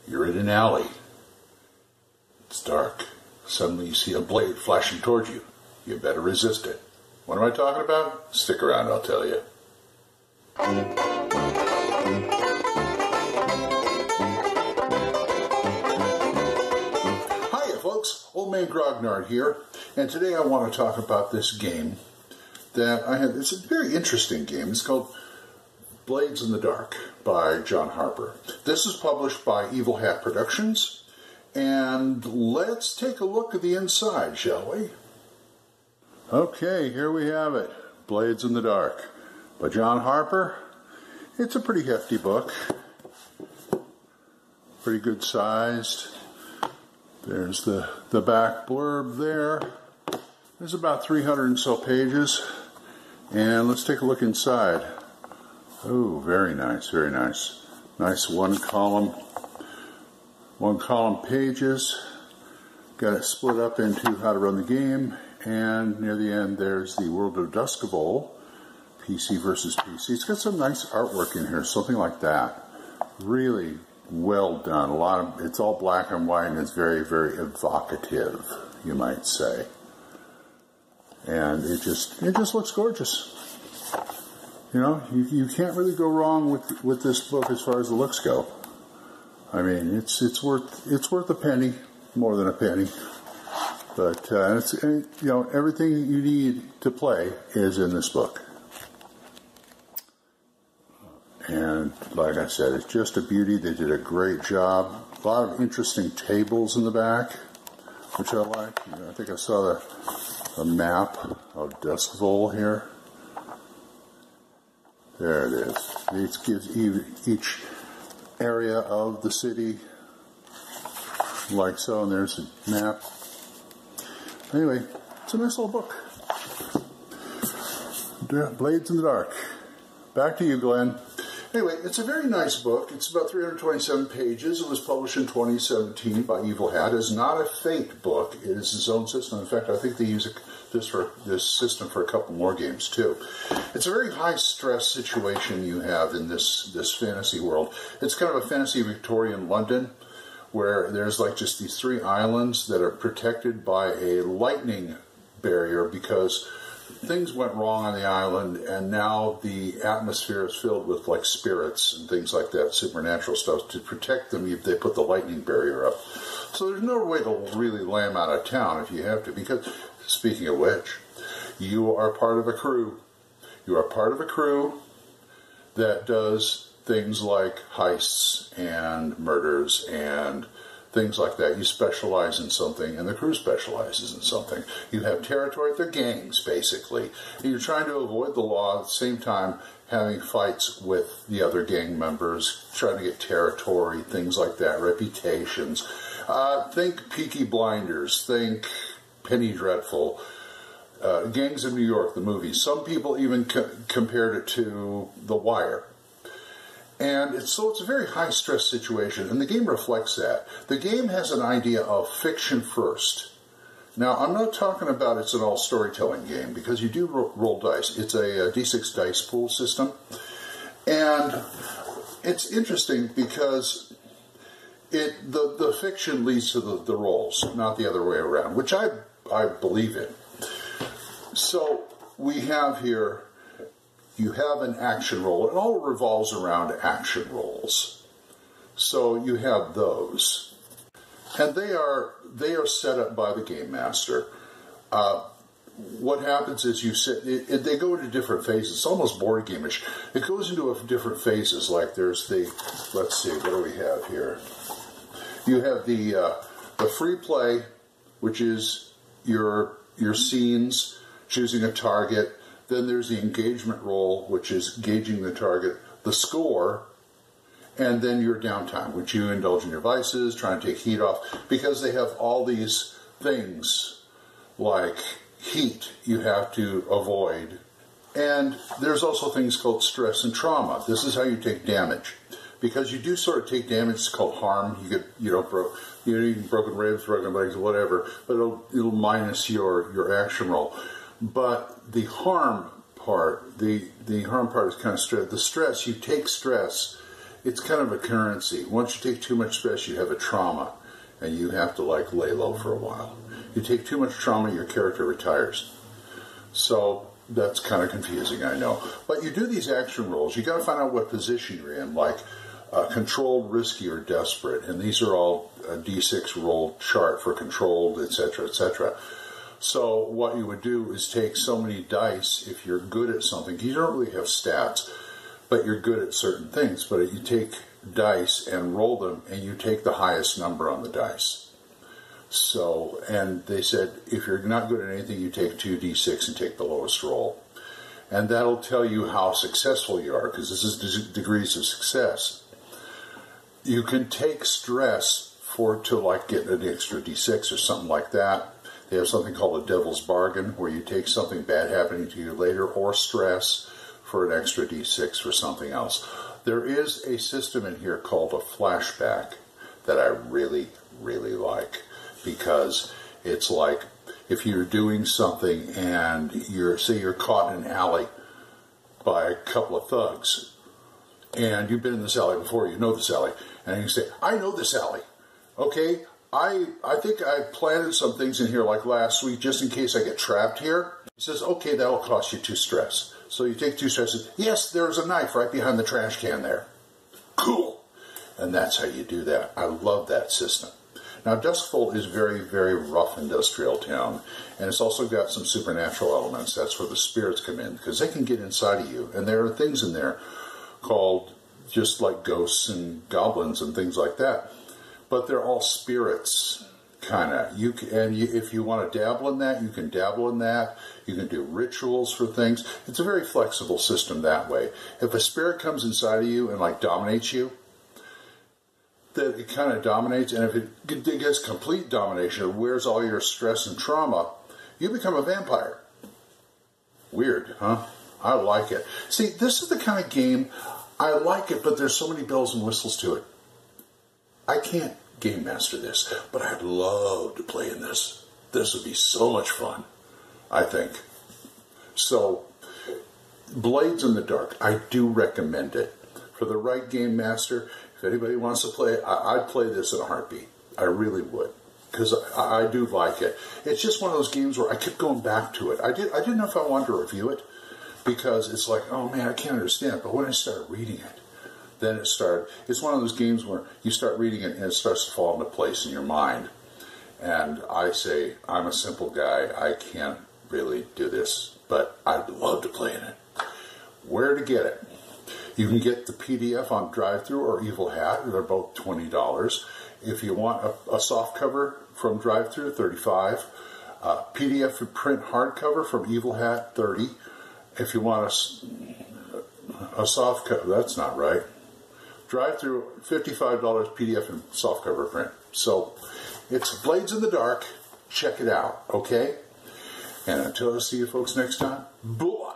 You're in an alley. It's dark. Suddenly you see a blade flashing towards you. You better resist it. What am I talking about? Stick around, I'll tell you. Hiya folks, Old Man Grognard here, and today I want to talk about this game that I have. It's a very interesting game. It's called Blades in the Dark by John Harper. This is published by Evil Hat Productions, and let's take a look at the inside, shall we? Okay, here we have it, Blades in the Dark by John Harper. It's a pretty hefty book, pretty good sized. There's the back blurb there. There's about 300 and so pages, and let's take a look inside. Oh, very nice, very nice. Nice one column pages. Got it split up into how to run the game, and near the end there's the World of Dusk Bowl, PC versus PC. It's got some nice artwork in here, something like that. Really well done. It's all black and white, and it's very, very evocative, you might say. And it just looks gorgeous. You know, you can't really go wrong with this book as far as the looks go. I mean, it's worth a penny, more than a penny. But everything you need to play is in this book. And like I said, it's just a beauty. They did a great job. A lot of interesting tables in the back, which I like. I think I saw a map of Dusk Bowl here. There it is. It gives each area of the city like so, and there's a map. Anyway, it's a nice little book. Blades in the Dark. Back to you, Glenn. Anyway, it's a very nice book. It's about 327 pages. It was published in 2017 by Evil Hat. It's not a Fate book. It is its own system. In fact, I think they use this system for a couple more games too. It's a very high-stress situation you have in this fantasy world. It's kind of a fantasy Victorian London, where there's like just these 3 islands that are protected by a lightning barrier because things went wrong on the island, and now the atmosphere is filled with like spirits and things like that, supernatural stuff. To protect them, they put the lightning barrier up. So there's no way to really lay them out of town if you have to, because, speaking of which, you are part of a crew. You are part of a crew that does things like heists and murders and things like that. You specialize in something, and the crew specializes in something. You have territory. They're gangs, basically. And you're trying to avoid the law at the same time having fights with the other gang members, trying to get territory, things like that, reputations. Think Peaky Blinders. Think Penny Dreadful. Gangs of New York, the movie. Some people even compared it to The Wire. And so it's a very high-stress situation, and the game reflects that. The game has an idea of fiction first. Now, I'm not talking about it's an all-storytelling game, because you do roll dice. It's a D6 dice pool system. And it's interesting because the fiction leads to the rolls, not the other way around, which I believe in. So we have here, you have an action roll. It all revolves around action rolls. So you have those. And they are set up by the game master. What happens is they go into different phases. It's almost board game-ish. It goes into different phases. Like there's let's see, what do we have here? You have the free play, which is your scenes, choosing a target. Then there's the engagement roll, which is gauging the target, the score, and then your downtime, which you indulge in your vices, trying to take heat off, because they have all these things like heat you have to avoid. And there's also things called stress and trauma. This is how you take damage. Because you do sort of take damage, it's called harm. You get, broken ribs, broken legs, whatever, but it'll minus your action roll. But the harm part, the harm part is kind of stress. The stress, you take stress it's kind of a currency. Once you take too much stress, you have a trauma, and you have to like lay low for a while. You take too much trauma, your character retires. So that's kind of confusing, I know. But you do these action rolls. You got to find out what position you're in, like controlled, risky, or desperate. And these are all a D6 roll chart for controlled, etc., etc. So what you would do is take so many dice if you're good at something. You don't really have stats, but you're good at certain things. But you take dice and roll them, and you take the highest number on the dice. So, and they said, if you're not good at anything, you take 2d6 and take the lowest roll. And that'll tell you how successful you are, because this is degrees of success. You can take stress to like get an extra d6 or something like that. They have something called a devil's bargain, where you take something bad happening to you later, or stress for an extra d6 for something else. There is a system in here called a flashback that I really, really like. Because it's like if you're doing something and say you're caught in an alley by a couple of thugs, and you've been in this alley before, you know this alley, and you say, I know this alley, okay, I think I planted some things in here like last week just in case I get trapped here. He says, okay, that'll cost you 2 stress. So you take 2 stresses. Yes, there's a knife right behind the trash can there. Cool. And that's how you do that. I love that system. Now, Duskfold is very, very rough industrial town, and it's also got some supernatural elements. That's where the spirits come in, because they can get inside of you. And there are things in there called just like ghosts and goblins and things like that. But they're all spirits, kind of. If you want to dabble in that, you can dabble in that. You can do rituals for things. It's a very flexible system that way. If a spirit comes inside of you and like dominates you, that it kind of dominates, and if it gets complete domination, it wears all your stress and trauma, you become a vampire. Weird, huh? I like it. See, this is the kind of game, I like it, but there's so many bells and whistles to it. I can't game master this, but I'd love to play in this. This would be so much fun, I think. So, Blades in the Dark, I do recommend it. For the right game master, if anybody wants to play it, I'd play this in a heartbeat. I really would, because I do like it. It's just one of those games where I kept going back to it. I didn't know if I wanted to review it, because it's like, oh man, I can't understand it. But when I started reading it, then it started. It's one of those games where you start reading it and it starts to fall into place in your mind. And I say, I'm a simple guy. I can't really do this, but I'd love to play in it. Where to get it? You can get the PDF on Drive-Thru or Evil Hat. They're both $20. If you want a soft cover from Drive-Thru, $35. PDF and print hardcover from Evil Hat, $30. If you want a soft cover, that's not right. Drive-Thru, $55 PDF and soft cover print. So it's Blades in the Dark. Check it out, okay? And until I see you folks next time, bye.